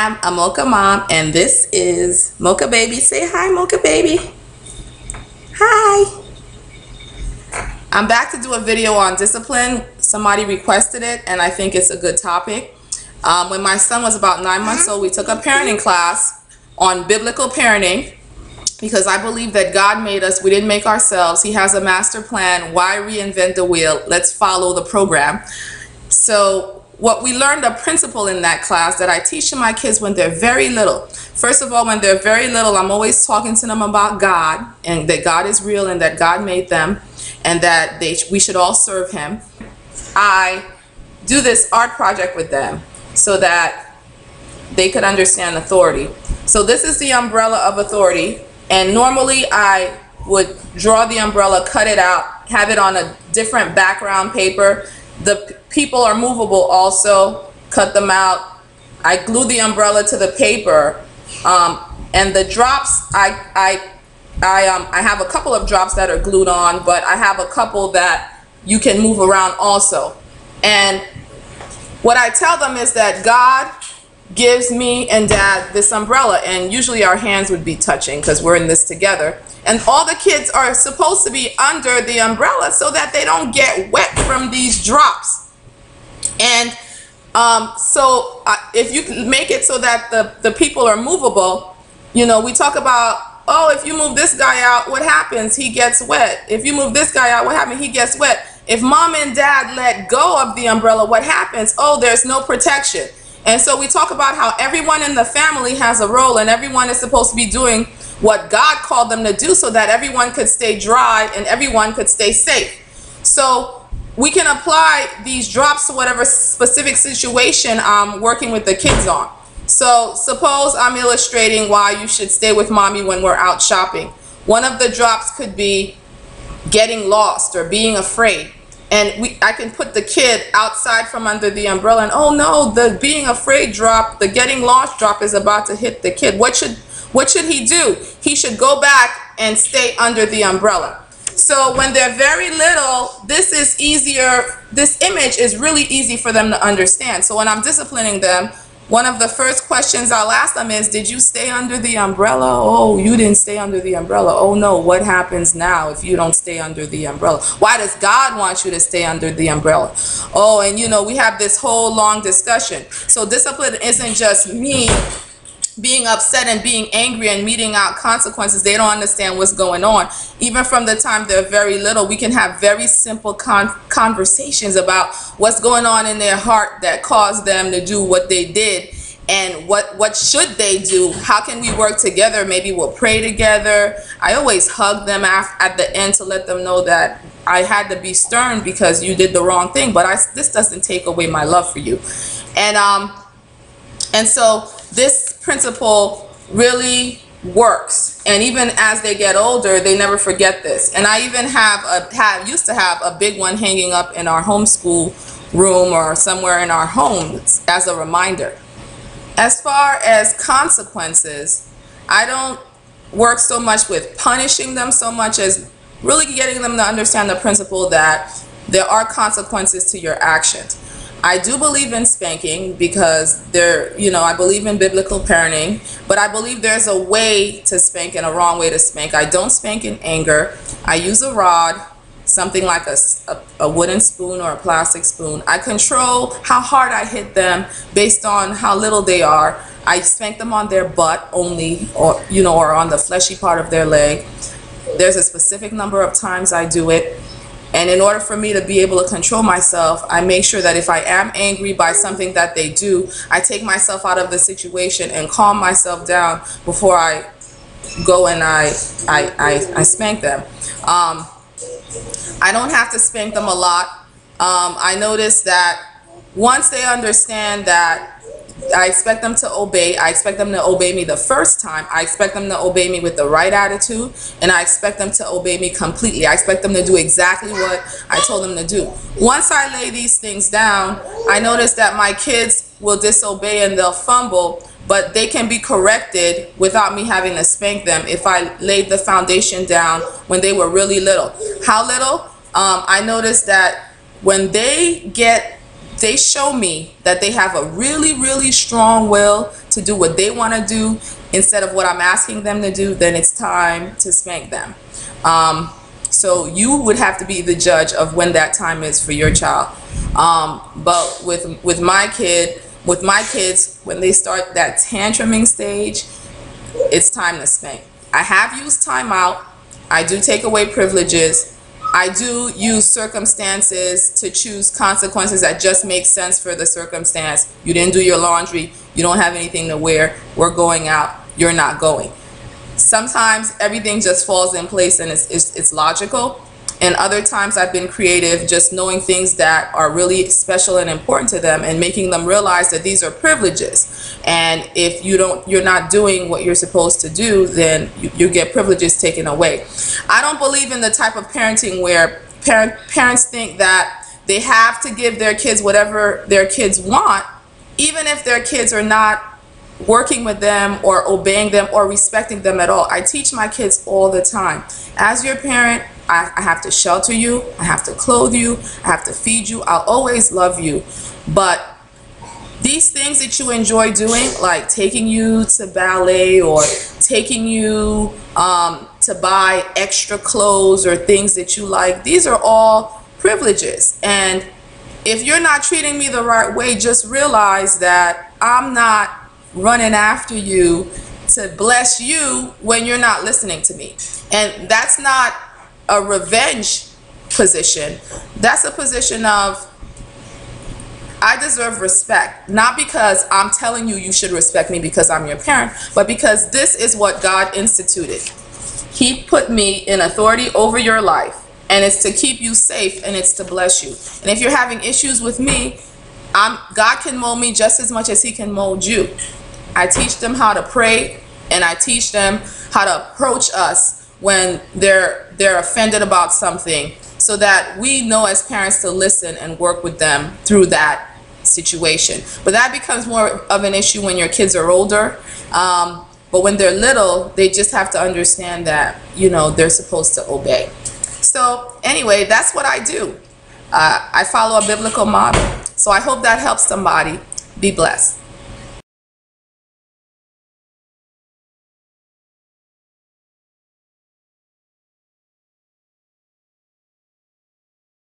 I'm a Mocha Mom, and this is Mocha Baby. Say hi, Mocha Baby. Hi. I'm back to do a video on discipline. Somebody requested it, and I think it's a good topic. When my son was about 9 months old, we took a parenting class on biblical parenting because I believe that God made us. We didn't make ourselves. He has a master plan. Why reinvent the wheel? Let's follow the program. So what we learned, a principle in that class that I teach to my kids when they're very little. First of all, when they're very little, I'm always talking to them about God and that God is real and that God made them and that we should all serve him. I do this art project with them so that they could understand authority. So this is the umbrella of authority, and normally I would draw the umbrella, cut it out, have it on a different background paper. The people are movable also, cut them out. I glue the umbrella to the paper, and the drops, I have a couple of drops that are glued on, but I have a couple that you can move around also. And what I tell them is that God gives me and Dad this umbrella, and usually our hands would be touching because we're in this together, and all the kids are supposed to be under the umbrella so that they don't get wet from these drops. And so if you make it so that the people are movable, you know, we talk about, oh, if you move this guy out, what happens? He gets wet. If you move this guy out, what happens? He gets wet. If Mom and Dad let go of the umbrella, what happens? Oh, there's no protection. And so we talk about how everyone in the family has a role, and everyone is supposed to be doing what God called them to do so that everyone could stay dry and everyone could stay safe. So we can apply these drops to whatever specific situation I'm working with the kids on. So suppose I'm illustrating why you should stay with mommy when we're out shopping. One of the drops could be getting lost or being afraid. And I can put the kid outside from under the umbrella, and oh no, the being afraid drop, the getting lost drop is about to hit the kid. What should he do? He should go back and stay under the umbrella. So when they're very little, this is easier. This image is really easy for them to understand. So when I'm disciplining them, one of the first questions I'll ask them is, did you stay under the umbrella? Oh, you didn't stay under the umbrella. Oh no, what happens now if you don't stay under the umbrella? Why does God want you to stay under the umbrella? Oh, and you know, we have this whole long discussion. So discipline isn't just me being upset and being angry and meting out consequences. They don't understand what's going on. Even from the time they're very little, we can have very simple conversations about what's going on in their heart that caused them to do what they did, and what should they do. How can we work together? Maybe we'll pray together. I always hug them at the end to let them know that I had to be stern because you did the wrong thing, but this doesn't take away my love for you. And so this principle really works, and even as they get older, they never forget this. And I even used to have a big one hanging up in our homeschool room or somewhere in our home as a reminder. As far as consequences, I don't work so much with punishing them so much as really getting them to understand the principle that there are consequences to your actions. I do believe in spanking because I believe in biblical parenting, but I believe there's a way to spank and a wrong way to spank. I don't spank in anger. I use a rod, something like a wooden spoon or a plastic spoon. I control how hard I hit them based on how little they are. I spank them on their butt only, or on the fleshy part of their leg. There's a specific number of times I do it. And in order for me to be able to control myself, I make sure that if I am angry by something that they do, I take myself out of the situation and calm myself down before I go and I spank them. I don't have to spank them a lot. I notice that once they understand that I expect them to obey, I expect them to obey me the first time, I expect them to obey me with the right attitude, and I expect them to obey me completely. I expect them to do exactly what I told them to do. Once I lay these things down, I notice that my kids will disobey and they'll fumble, but they can be corrected without me having to spank them if I laid the foundation down when they were really little. How little? I noticed that when they get they show me that they have a really, really strong will to do what they want to do instead of what I'm asking them to do, then it's time to spank them. So you would have to be the judge of when that time is for your child. But with my kids, when they start that tantruming stage, it's time to spank. I have used timeout. I do take away privileges. I do use circumstances to choose consequences that just make sense for the circumstance. You didn't do your laundry. You don't have anything to wear. We're going out. You're not going. Sometimes everything just falls in place and it's logical. And other times I've been creative, just knowing things that are really special and important to them and making them realize that these are privileges. And if you're not doing what you're supposed to do, then you get privileges taken away. I don't believe in the type of parenting where parents think that they have to give their kids whatever their kids want, even if their kids are not working with them or obeying them or respecting them at all. I teach my kids all the time. As your parent, I have to shelter you, I have to clothe you, I have to feed you, I'll always love you. But these things that you enjoy doing, like taking you to ballet or taking you to buy extra clothes or things that you like, these are all privileges. And if you're not treating me the right way, just realize that I'm not running after you to bless you when you're not listening to me. And that's not a revenge position. That's a position of, I deserve respect, not because I'm telling you you should respect me because I'm your parent, but because this is what God instituted. He put me in authority over your life, and it's to keep you safe and it's to bless you. And if you're having issues with me, God can mold me just as much as he can mold you. I teach them how to pray, and I teach them how to approach us when they're offended about something, so that we know as parents to listen and work with them through that situation. But that becomes more of an issue when your kids are older. But when they're little, they just have to understand that, you know, they're supposed to obey. So anyway, that's what I do. I follow a biblical model. So I hope that helps somebody. Be blessed.